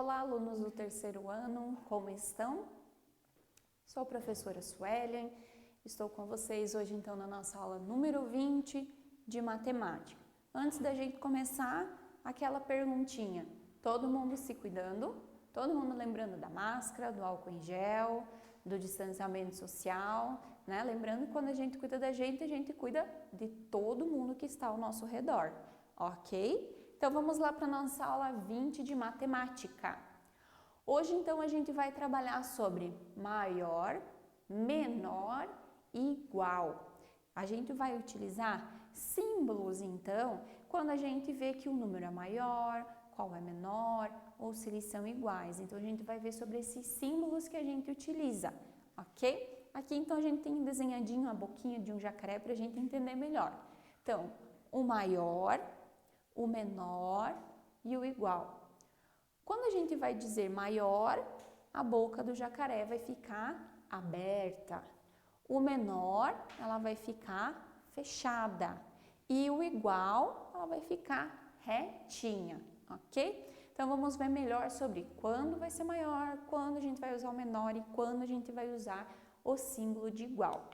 Olá, alunos do terceiro ano, como estão? Sou a professora Suelen, estou com vocês hoje então na nossa aula número 20 de matemática. Antes da gente começar, aquela perguntinha, todo mundo se cuidando? Todo mundo lembrando da máscara, do álcool em gel, do distanciamento social, né? Lembrando que quando a gente cuida da gente cuida de todo mundo que está ao nosso redor, ok? Então vamos lá para a nossa aula 20 de matemática. Hoje então a gente vai trabalhar sobre maior, menor e igual. A gente vai utilizar símbolos então, quando a gente vê que o número é maior, qual é menor ou se eles são iguais. Então a gente vai ver sobre esses símbolos que a gente utiliza, ok? Aqui então a gente tem desenhadinho a boquinha de um jacaré para a gente entender melhor. Então, o maior, o menor e o igual. Quando a gente vai dizer maior, a boca do jacaré vai ficar aberta. O menor, ela vai ficar fechada. E o igual, ela vai ficar retinha, ok? Então, vamos ver melhor sobre quando vai ser maior, quando a gente vai usar o menor e quando a gente vai usar o símbolo de igual.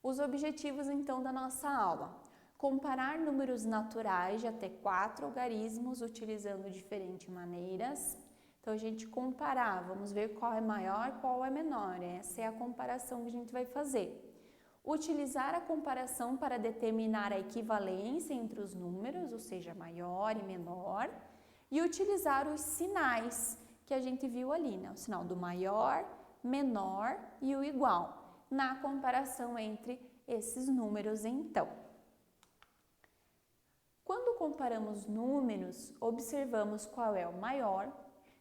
Os objetivos, então, da nossa aula. Comparar números naturais de até 4 algarismos utilizando diferentes maneiras. Então, a gente comparar, vamos ver qual é maior e qual é menor. Essa é a comparação que a gente vai fazer. Utilizar a comparação para determinar a equivalência entre os números, ou seja, maior e menor. E utilizar os sinais que a gente viu ali, né? O sinal do maior, menor e o igual, na comparação entre esses números, então. Quando comparamos números, observamos qual é o maior,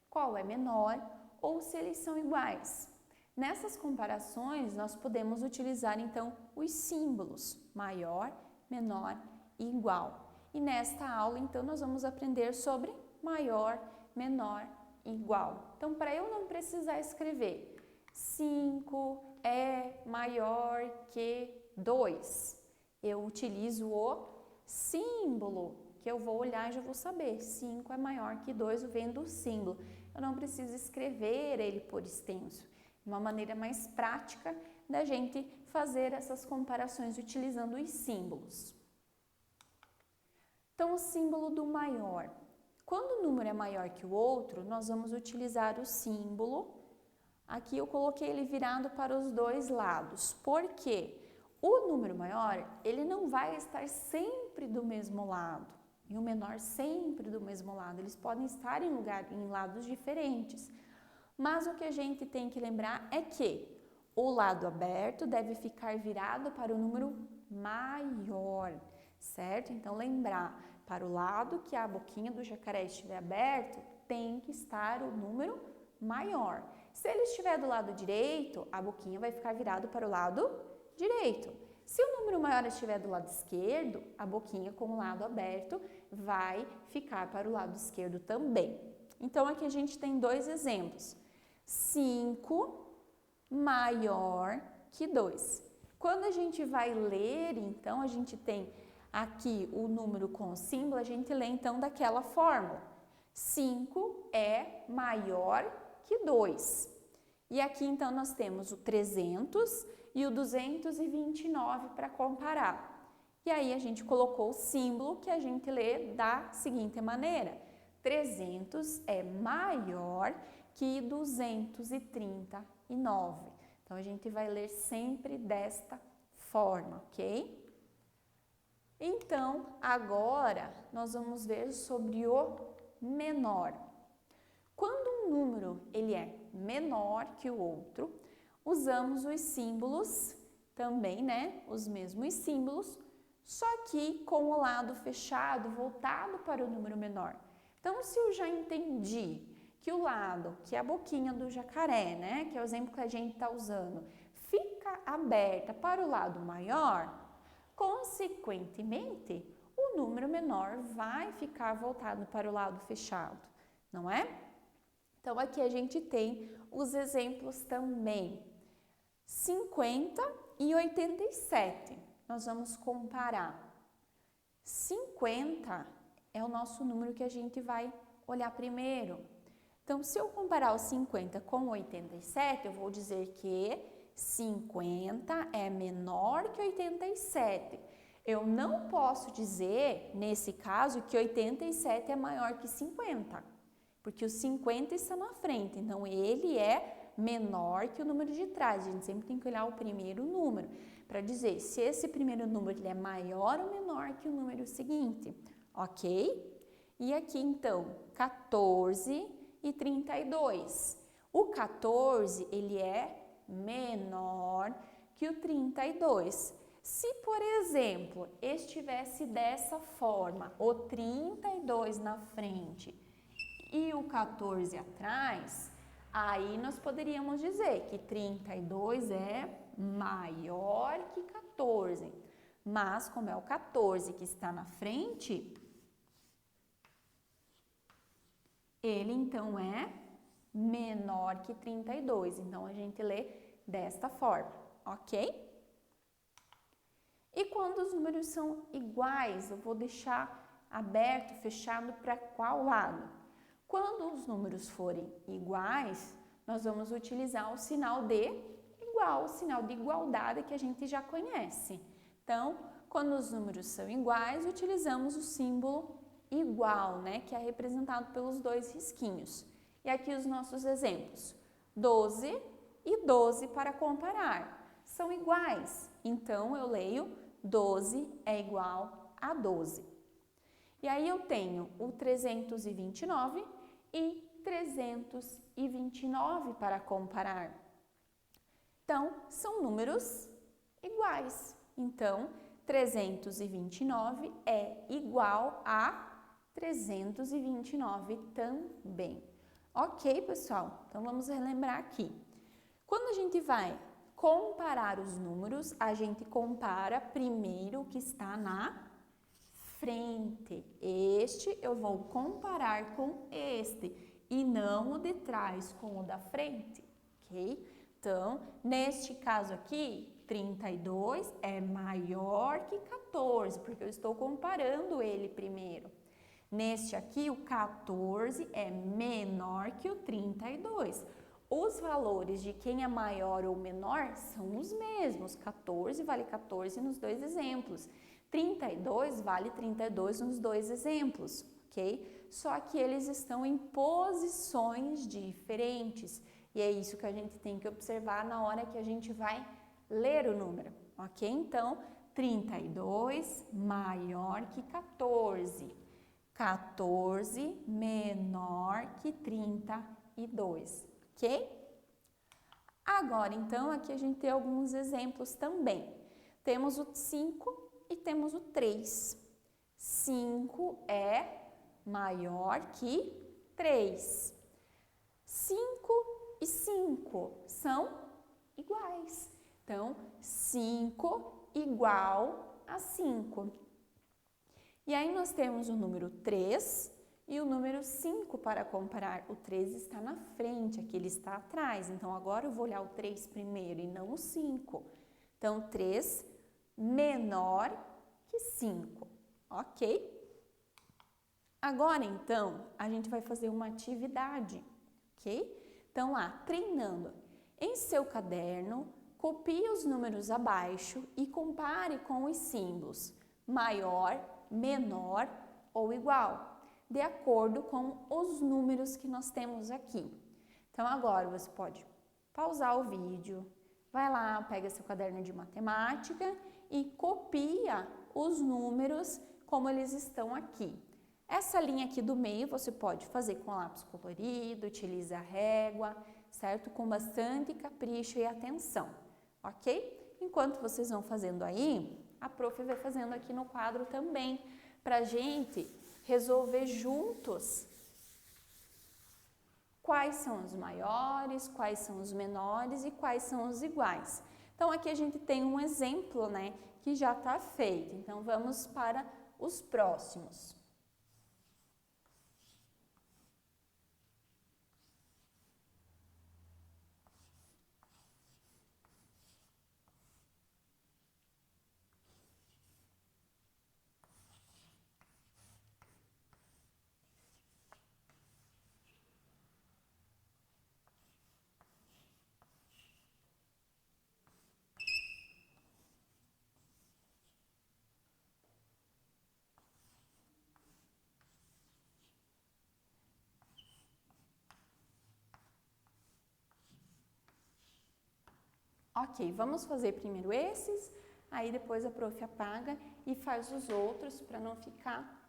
qual é menor ou se eles são iguais. Nessas comparações, nós podemos utilizar então os símbolos maior, menor e igual. E nesta aula, então, nós vamos aprender sobre maior, menor e igual. Então, para eu não precisar escrever 5 é maior que 2, eu utilizo o símbolo, que eu vou olhar e já vou saber, 5 é maior que 2, vendo o símbolo. Eu não preciso escrever ele por extenso. Uma maneira mais prática da gente fazer essas comparações utilizando os símbolos. Então, o símbolo do maior. Quando o número é maior que o outro, nós vamos utilizar o símbolo. Aqui eu coloquei ele virado para os dois lados. Por quê? O número maior, ele não vai estar sempre do mesmo lado e o menor sempre do mesmo lado. Eles podem estar em lados diferentes. Mas o que a gente tem que lembrar é que o lado aberto deve ficar virado para o número maior, certo? Então, lembrar, para o lado que a boquinha do jacaré estiver aberto, tem que estar o número maior. Se ele estiver do lado direito, a boquinha vai ficar virado para o lado direito. Se o número maior estiver do lado esquerdo, a boquinha com o lado aberto vai ficar para o lado esquerdo também. Então, aqui a gente tem dois exemplos. 5 maior que 2. Quando a gente vai ler, então, a gente tem aqui o número com o símbolo, a gente lê então daquela fórmula. 5 é maior que 2. E aqui então nós temos o 300 e o 229 para comparar. E aí a gente colocou o símbolo que a gente lê da seguinte maneira. 300 é maior que 239. Então, a gente vai ler sempre desta forma, ok? Então, agora nós vamos ver sobre o menor. Quando um número ele é menor que o outro, usamos os símbolos também, né? Os mesmos símbolos, só que com o lado fechado, voltado para o número menor. Então, se eu já entendi que o lado, que é a boquinha do jacaré, né? Que é o exemplo que a gente está usando, fica aberta para o lado maior, consequentemente, o número menor vai ficar voltado para o lado fechado, não é? Então, aqui a gente tem os exemplos também. 50 e 87. Nós vamos comparar. 50 é o nosso número que a gente vai olhar primeiro. Então, se eu comparar o 50 com o 87, eu vou dizer que 50 é menor que 87. Eu não posso dizer, nesse caso, que 87 é maior que 50, porque o 50 está na frente, então ele é menor que o número de trás. A gente sempre tem que olhar o primeiro número para dizer se esse primeiro número ele é maior ou menor que o número seguinte, ok? E aqui, então, 14 e 32. O 14, ele é menor que o 32. Se, por exemplo, estivesse dessa forma, o 32 na frente e o 14 atrás, aí nós poderíamos dizer que 32 é maior que 14. Mas, como é o 14 que está na frente, ele então é menor que 32. Então, a gente lê desta forma, ok? E quando os números são iguais, eu vou deixar aberto, fechado para qual lado? Quando os números forem iguais, nós vamos utilizar o sinal de igual, o sinal de igualdade que a gente já conhece. Então, quando os números são iguais, utilizamos o símbolo igual, né, que é representado pelos dois risquinhos. E aqui os nossos exemplos, 12 e 12 para comparar, são iguais, então eu leio 12 é igual a 12. E aí eu tenho o 329 e 329 para comparar. Então, são números iguais. Então, 329 é igual a 329 também. Ok, pessoal? Então, vamos relembrar aqui. Quando a gente vai comparar os números, a gente compara primeiro o que está na frente. Este eu vou comparar com este e não o de trás com o da frente, ok? Então, neste caso aqui, 32 é maior que 14, porque eu estou comparando ele primeiro. Neste aqui, o 14 é menor que o 32. Os valores de quem é maior ou menor são os mesmos. 14 vale 14 nos dois exemplos. 32 vale 32 nos dois exemplos, ok? Só que eles estão em posições diferentes. E é isso que a gente tem que observar na hora que a gente vai ler o número, ok? Então, 32 maior que 14. 14 menor que 32. Ok? Agora, então, aqui a gente tem alguns exemplos também. Temos o 5 e temos o 3. 5 é maior que 3. 5 e 5 são iguais. Então, 5 igual a 5. E aí nós temos o número 3 e o número 5 para comparar. O 3 está na frente, aqui ele está atrás. Então, agora eu vou olhar o 3 primeiro e não o 5. Então, 3 menor que 5, ok? Agora, então, a gente vai fazer uma atividade, ok? Então, lá, treinando. Em seu caderno, copie os números abaixo e compare com os símbolos maior, menor ou igual, de acordo com os números que nós temos aqui. Então, agora você pode pausar o vídeo, vai lá, pega seu caderno de matemática e copia os números como eles estão aqui. Essa linha aqui do meio você pode fazer com lápis colorido, utiliza régua, certo? Com bastante capricho e atenção, ok? Enquanto vocês vão fazendo aí, a prof vai fazendo aqui no quadro também, para a gente resolver juntos quais são os maiores, quais são os menores e quais são os iguais. Então, aqui a gente tem um exemplo, né, que já está feito. Então, vamos para os próximos. Ok, vamos fazer primeiro esses, aí depois a prof apaga e faz os outros para não ficar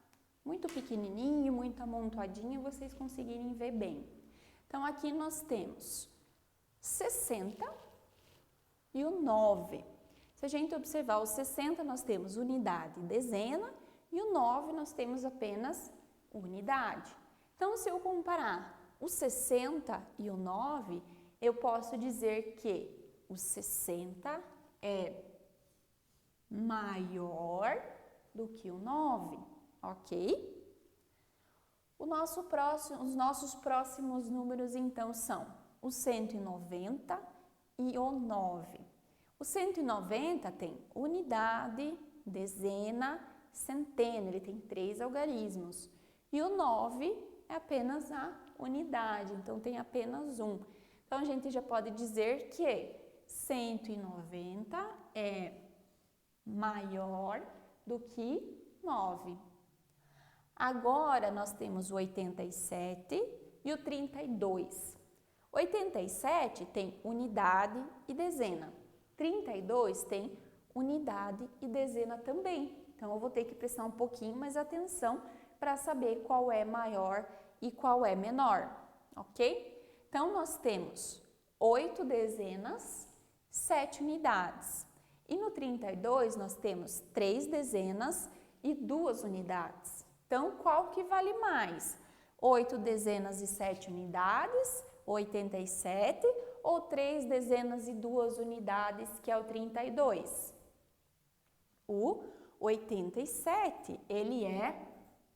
muito pequenininho, muito amontoadinho, vocês conseguirem ver bem. Então, aqui nós temos 60 e o 9. Se a gente observar o 60, nós temos unidade e dezena, e o 9 nós temos apenas unidade. Então, se eu comparar o 60 e o 9, eu posso dizer que o 60 é maior do que o 9, ok? Os nossos próximos números, então, são o 190 e o 9. O 190 tem unidade, dezena, centena, ele tem 3 algarismos. E o 9 é apenas a unidade, então tem apenas um. Então, a gente já pode dizer que 190 é maior do que 9. Agora, nós temos o 87 e o 32. 87 tem unidade e dezena. 32 tem unidade e dezena também. Então, eu vou ter que prestar um pouquinho mais atenção para saber qual é maior e qual é menor, ok? Então, nós temos 8 dezenas, 7 unidades. E no 32, nós temos 3 dezenas e 2 unidades. Então, qual que vale mais? 8 dezenas e 7 unidades, 87, ou 3 dezenas e 2 unidades, que é o 32? O 87, ele é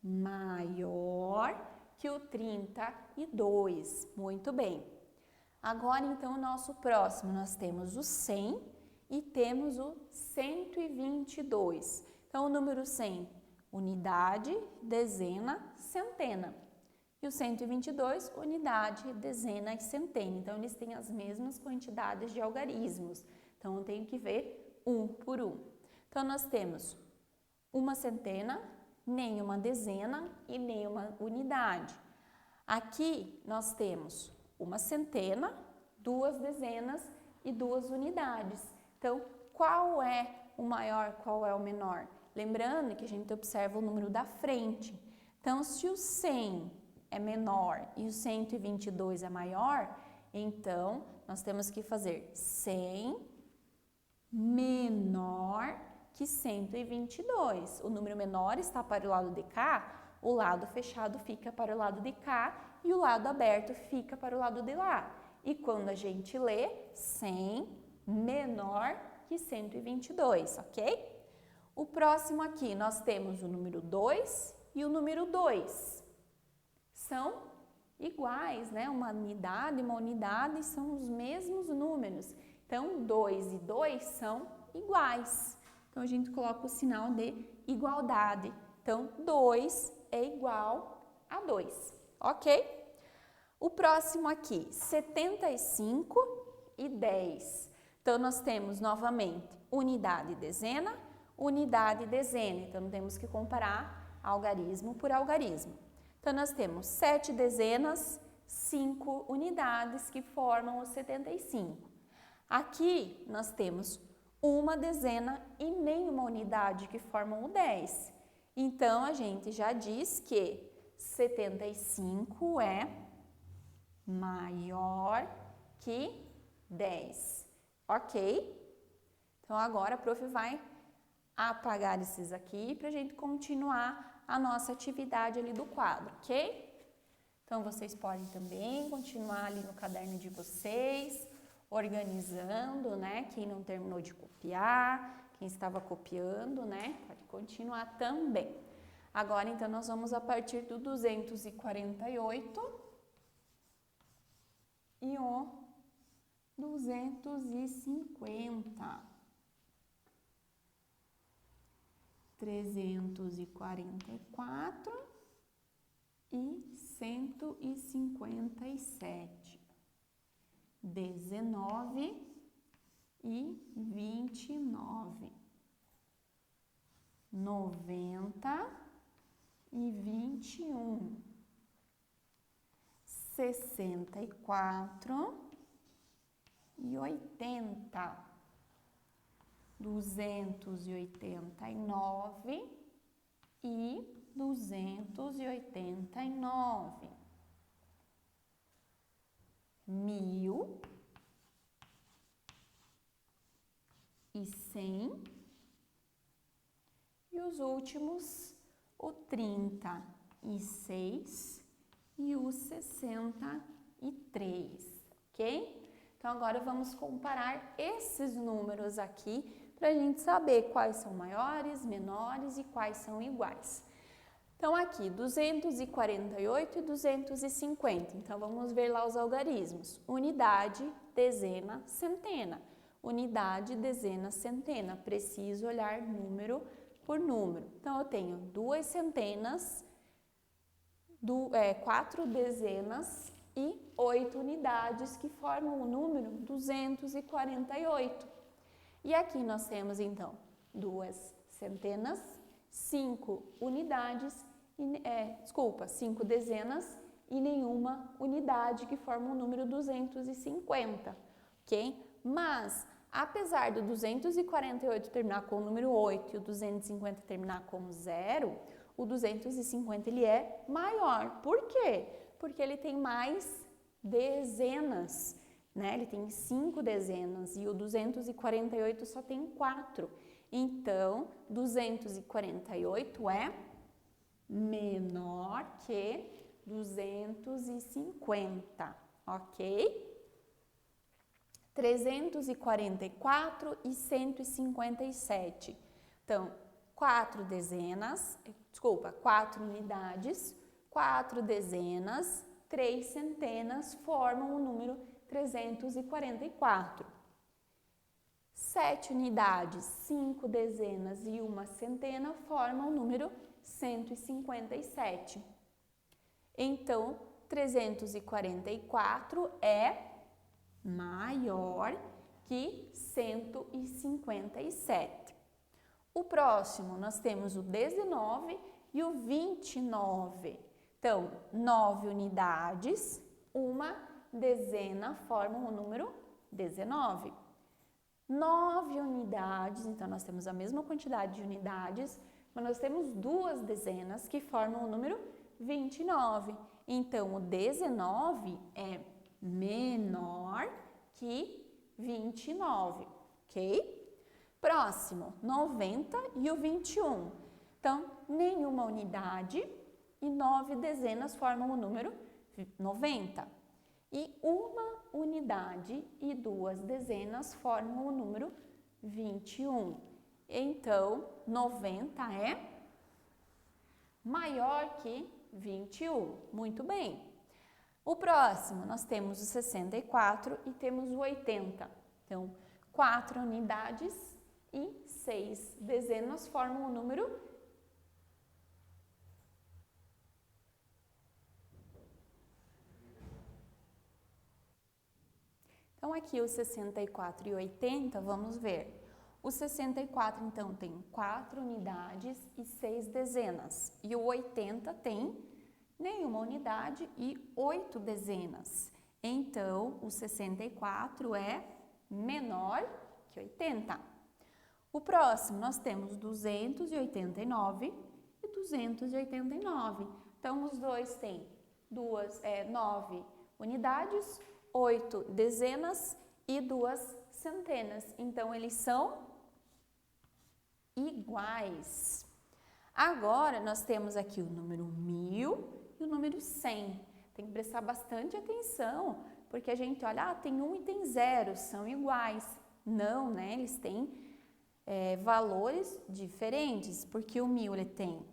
maior que o 32. Muito bem. Agora, então, o nosso próximo, nós temos o 100 e temos o 122. Então, o número 100, unidade, dezena, centena. E o 122, unidade, dezena e centena. Então, eles têm as mesmas quantidades de algarismos. Então, eu tenho que ver um por um. Então, nós temos uma centena, nenhuma dezena e nenhuma unidade. Aqui, nós temos uma centena, 2 dezenas e 2 unidades. Então, qual é o maior, qual é o menor? Lembrando que a gente observa o número da frente. Então, se o 100 é menor e o 122 é maior, então, nós temos que fazer 100 menor que 122. O número menor está para o lado de cá, o lado fechado fica para o lado de cá e o lado aberto fica para o lado de lá. E quando a gente lê, 100 menor que 122, ok? O próximo aqui, nós temos o número 2 e o número 2. São iguais, né? Uma unidade são os mesmos números. Então, 2 e 2 são iguais. Então, a gente coloca o sinal de igualdade. Então, 2 é igual a 2, ok? O próximo aqui, 75 e 10. Então, nós temos novamente unidade e dezena, unidade e dezena. Então, temos que comparar algarismo por algarismo. Então, nós temos 7 dezenas, 5 unidades que formam os 75. Aqui, nós temos uma dezena e nenhuma unidade que formam o 10. Então, a gente já diz que 75 é maior que 10, ok? Então, agora a prof vai apagar esses aqui para a gente continuar a nossa atividade ali do quadro, ok? Então, vocês podem também continuar ali no caderno de vocês, organizando, né? Quem não terminou de copiar, quem estava copiando, né? Pode continuar também. Agora, então, nós vamos a partir do 248 e o 250. 344 e 157. 19 e 29. 90 e 21. 64 289 e 289. 1.100 e os últimos, o 36 e o 63, ok? Então, agora vamos comparar esses números aqui para a gente saber quais são maiores, menores e quais são iguais. Então, aqui, 248 e 250. Então, vamos ver lá os algarismos. Unidade, dezena, centena. Unidade, dezena, centena. Preciso olhar número por número. Então, eu tenho 2 centenas, 4 dezenas e 8 unidades que formam o número 248. E aqui nós temos, então, 2 centenas, 5 unidades, 5 dezenas e nenhuma unidade que forma o número 250, ok? Mas, apesar do 248 terminar com o número 8 e o 250 terminar com 0, o 250 ele é maior. Por quê? Porque ele tem mais dezenas, né? Ele tem 5 dezenas e o 248 só tem 4. Então, 248 é menor que 250, ok? 344 e 157. Então, 4 unidades, 4 dezenas, 3 centenas formam o número 344. 7 unidades, 5 dezenas e 1 centena formam o número 157. Então, 344 é maior que 157. O próximo, nós temos o 19 e o 29. Então, 9 unidades, 1 dezena formam o número 19. 9 unidades, então nós temos a mesma quantidade de unidades, mas nós temos 2 dezenas que formam o número 29. Então, o 19 é menor que 29, ok? Próximo, 90 e o 21. Então, nenhuma unidade e 9 dezenas formam o número 90. E 1 unidade e 2 dezenas formam o número 21. Então, 90 é maior que 21. Muito bem. O próximo, nós temos o 64 e temos o 80. Então, 4 unidades e 6 dezenas formam o número 21. Então, aqui o 64 e 80, vamos ver. O 64, então, tem 4 unidades e 6 dezenas. E o 80 tem nenhuma unidade e 8 dezenas. Então, o 64 é menor que 80. O próximo, nós temos 289 e 289. Então, os dois têm 9 unidades, 8 dezenas e 2 centenas. Então, eles são iguais. Agora, nós temos aqui o número 1000 e o número 100. Tem que prestar bastante atenção, porque a gente olha, tem 1 e tem 0, são iguais. Não, né? Eles têm valores diferentes, porque o 1000 ele tem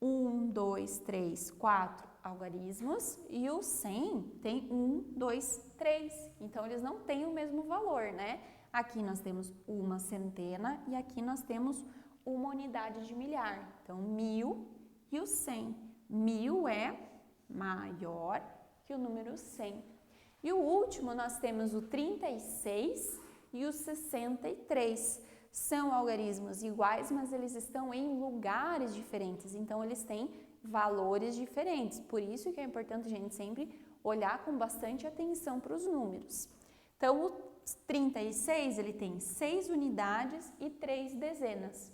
1, 2, 3, 4 algarismos e o 100 tem 1, 2, 3. Então, eles não têm o mesmo valor, né? Aqui nós temos 1 centena e aqui nós temos 1 unidade de milhar. Então, 1000 e o 100. 1000 é maior que o número 100. E o último, nós temos o 36 e o 63. São algarismos iguais, mas eles estão em lugares diferentes. Então, eles têm valores diferentes. Por isso que é importante a gente sempre olhar com bastante atenção para os números. Então, o 36, ele tem 6 unidades e 3 dezenas.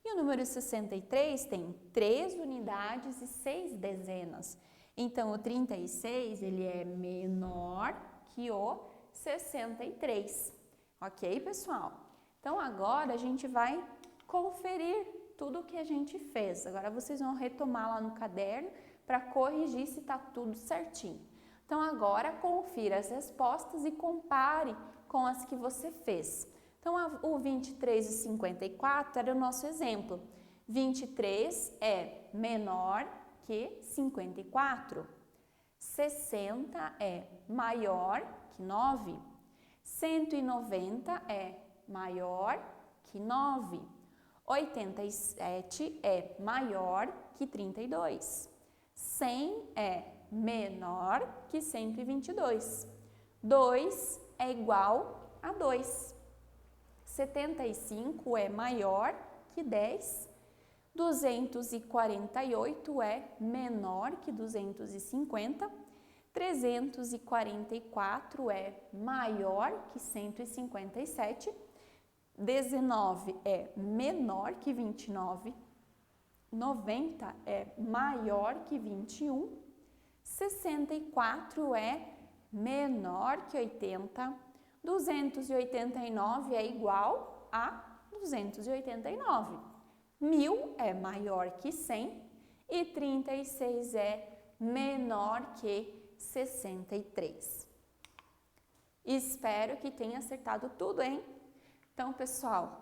E o número 63 tem 3 unidades e 6 dezenas. Então, o 36, ele é menor que o 63. Ok, pessoal? Então, agora a gente vai conferir tudo o que a gente fez. Agora, vocês vão retomar lá no caderno para corrigir se está tudo certinho. Então, agora, confira as respostas e compare com as que você fez. Então, o 23 e 54 era o nosso exemplo. 23 é menor que 54. 60 é maior que 9. 190 é maior que 9. 87 é maior que 32. 100 é menor que 122. 2 é igual a 2. 75 é maior que 10. 248 é menor que 250. 344 é maior que 157. 19 é menor que 29. 90 é maior que 21. 64 é menor que 80. 289 é igual a 289. 1000 é maior que 100 e 36 é menor que 63. Espero que tenha acertado tudo, hein? Então, pessoal,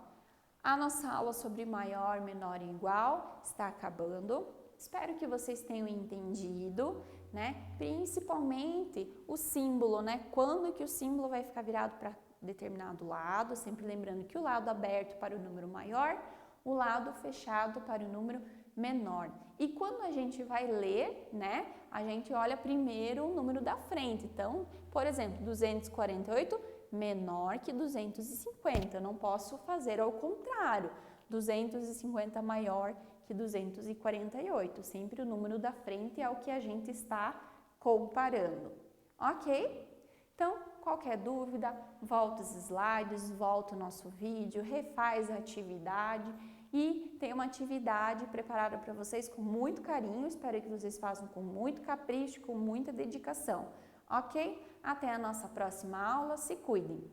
a nossa aula sobre maior, menor e igual está acabando. Espero que vocês tenham entendido, né? Principalmente o símbolo, né? Quando que o símbolo vai ficar virado para determinado lado, sempre lembrando que o lado aberto para o número maior, o lado fechado para o número menor. E quando a gente vai ler, né? A gente olha primeiro o número da frente. Então, por exemplo, 248 menor que 250. Eu não posso fazer ao contrário. 250 maior que 248. Sempre o número da frente é o que a gente está comparando. Ok? Então, qualquer dúvida, volta os slides, volta o nosso vídeo, refaz a atividade e tem uma atividade preparada para vocês com muito carinho. Espero que vocês façam com muito capricho, com muita dedicação. Ok? Até a nossa próxima aula. Se cuidem!